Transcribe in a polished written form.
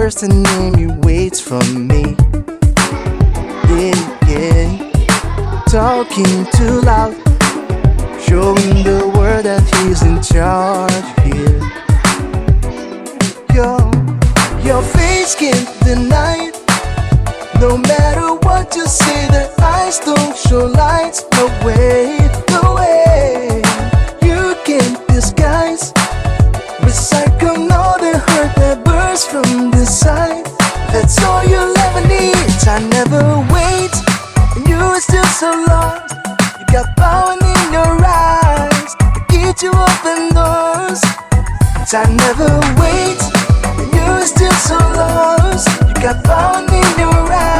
first name he waits from me. Yeah, yeah. Talking too loud, showing the world that he's in charge here. Your face can't deny it. No matter what you say, their eyes don't show lights. No way, no way. You can't disguise, recycle all the hurt that bursts from the side. That's all you'll ever need. I never wait, and you are still so lost. You got power in your eyes to get you open doors. I never wait, and you are still so lost. You got power in your eyes.